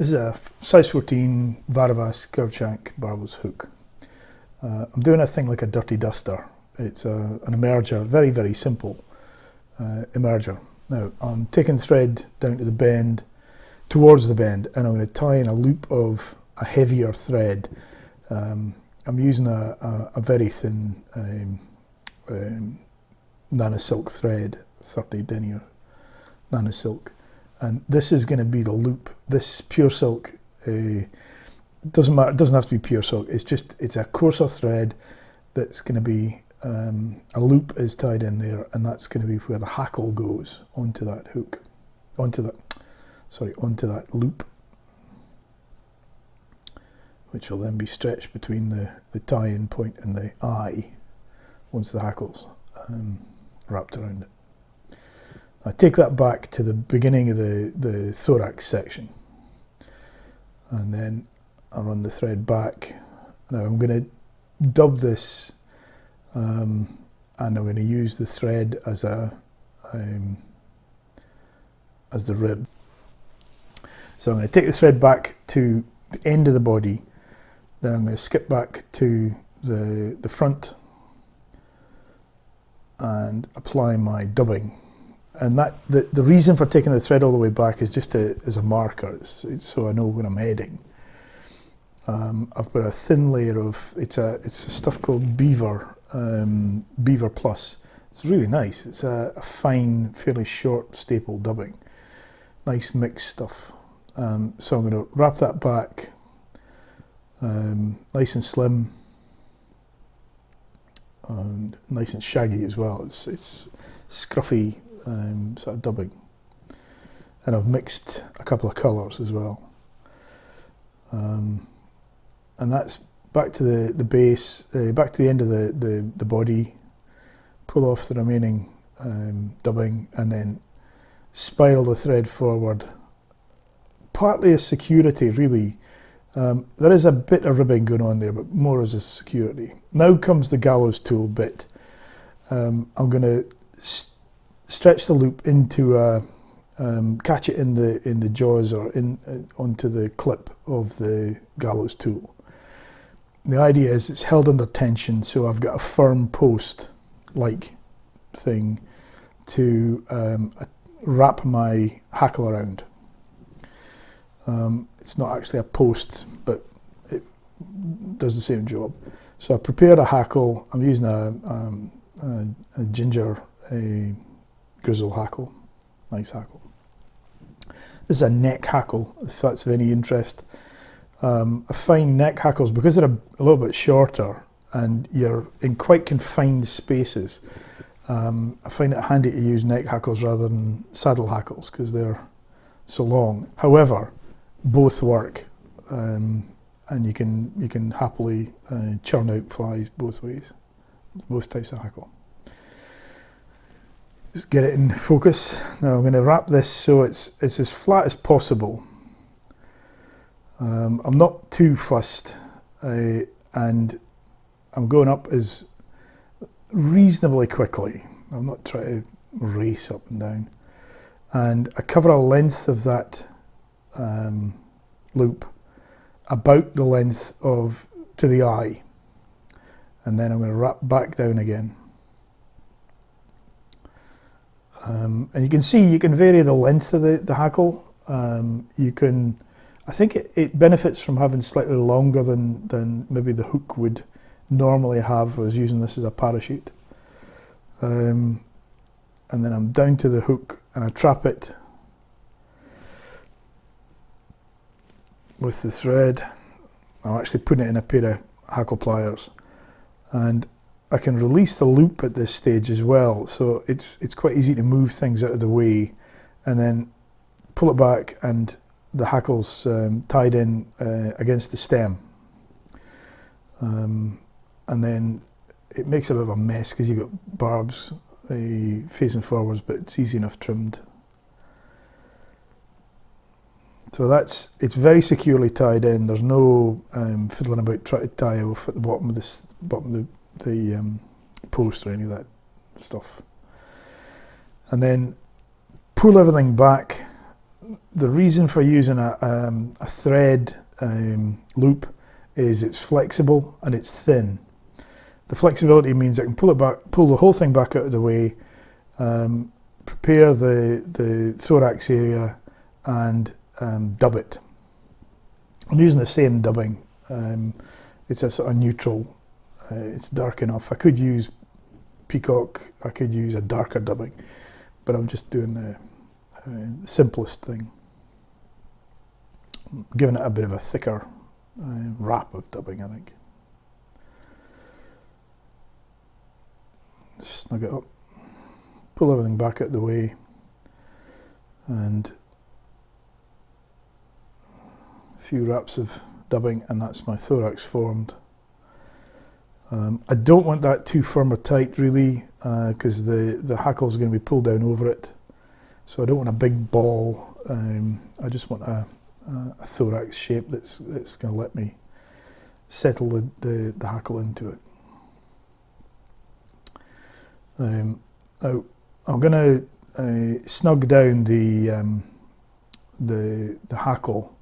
This is a size 14 Varavas curved shank barbless hook. I'm doing a thing like a dirty duster. It's an emerger, very, very simple emerger. Now I'm taking thread down to the bend, towards the bend, and I'm going to tie in a loop of a heavier thread. I'm using a very thin nano silk thread, 30 denier nano silk, and this is going to be the loop. This pure silk doesn't matter. It doesn't have to be pure silk. It's a coarser thread that's going to be a loop is tied in there, and that's going to be where the hackle goes onto that hook, onto that loop, which will then be stretched between the tie-in point and the eye once the hackle's wrapped around it. I take that back to the beginning of the thorax section, and then I run the thread back. Now I'm going to dub this, and I'm going to use the thread as the rib. So I'm going to take the thread back to the end of the body, then I'm going to skip back to the front and apply my dubbing. And that the reason for taking the thread all the way back is just as a marker. It's so I know when I'm heading. I've got a thin layer of it's a stuff called Beaver Plus. It's really nice. It's a fine, fairly short staple dubbing. Nice mixed stuff. So I'm going to wrap that back, nice and slim, and nice and shaggy as well. It's scruffy sort of dubbing, and I've mixed a couple of colours as well. And that's back to the base, back to the end of the body. Pull off the remaining dubbing, and then spiral the thread forward. Partly as security, really. There is a bit of ribbing going on there, but more as a security. Now comes the gallows tool bit. I'm going to stretch the loop into catch it in the jaws or onto the clip of the gallows tool. The idea is it's held under tension, so I've got a firm post-like thing to wrap my hackle around. It's not actually a post, but it does the same job. So I prepared a hackle. I'm using a ginger grizzle hackle, nice hackle. This is a neck hackle, if that's of any interest. I find neck hackles, because they're a little bit shorter and you're in quite confined spaces, I find it handy to use neck hackles rather than saddle hackles because they're so long. However, both work, and you can happily churn out flies both ways, both types of hackle. Just get it in focus. Now I'm going to wrap this so it's as flat as possible. I'm not too fussed, and I'm going up as reasonably quickly. I'm not trying to race up and down. And I cover a length of that loop about the length to the eye, and then I'm going to wrap back down again. And you can see you can vary the length of the hackle. I think it benefits from having slightly longer than maybe the hook would normally have. I was using this as a parachute. And then I'm down to the hook and I trap it with the thread. I'm actually putting it in a pair of hackle pliers, and I can release the loop at this stage as well, so it's quite easy to move things out of the way and then pull it back, and the hackle's tied in against the stem, and then it makes a bit of a mess because you've got barbs facing forwards, but it's easy enough trimmed. So it's very securely tied in. There's no fiddling about trying to tie off at the bottom of the post or any of that stuff. And then pull everything back the reason for using a thread loop is it's flexible and it's thin. The flexibility means I can pull the whole thing back out of the way, prepare the thorax area, and dub it. I'm using the same dubbing. It's a sort of neutral. It's dark enough. I could use peacock. I could use a darker dubbing, but I'm just doing the simplest thing. I'm giving it a bit of a thicker wrap of dubbing, I think. Snug it up, pull everything back out of the way, and a few wraps of dubbing, and that's my thorax formed. I don't want that too firm or tight really, because the hackle is going to be pulled down over it, so I don't want a big ball. I just want a thorax shape that's going to let me settle the hackle into it. Now I'm going to snug down the hackle.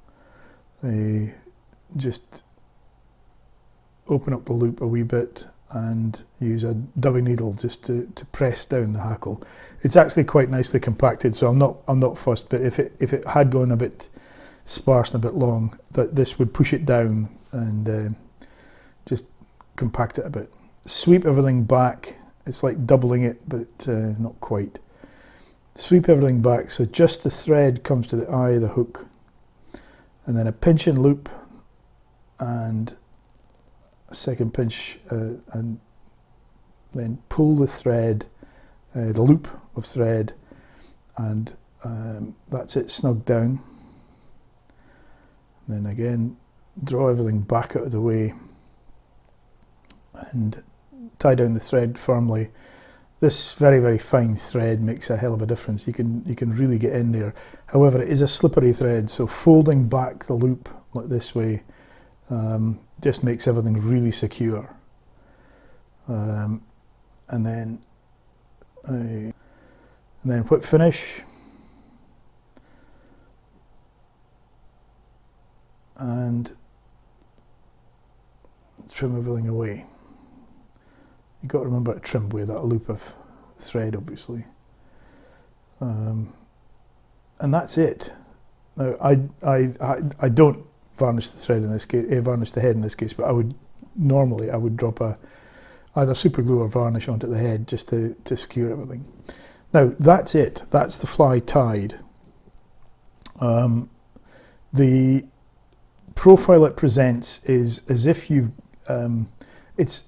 Just open up the loop a wee bit and use a dubbing needle just to press down the hackle. It's actually quite nicely compacted, so I'm not fussed. But if it had gone a bit sparse and a bit long, this would push it down and just compact it a bit. Sweep everything back. It's like doubling it, but not quite. Sweep everything back so just the thread comes to the eye of the hook, and then a pinch and loop, and a second pinch, and then pull the thread, the loop of thread, and that's it, snug down. And then again, draw everything back out of the way and tie down the thread firmly. This very, very fine thread makes a hell of a difference. You can really get in there. However, it is a slippery thread, so folding back the loop like this way just makes everything really secure. And then whip finish, and trim everything away. You've got to remember to trim away that loop of thread, obviously. And that's it. Now, I don't varnish the thread in this case, varnish the head in this case, but I would drop either super glue or varnish onto the head just to secure everything. Now, that's it. That's the fly tied. The profile it presents is as if you've, it's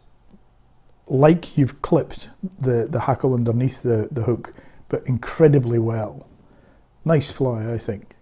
like you've clipped the hackle underneath the hook, but incredibly well. Nice fly, I think.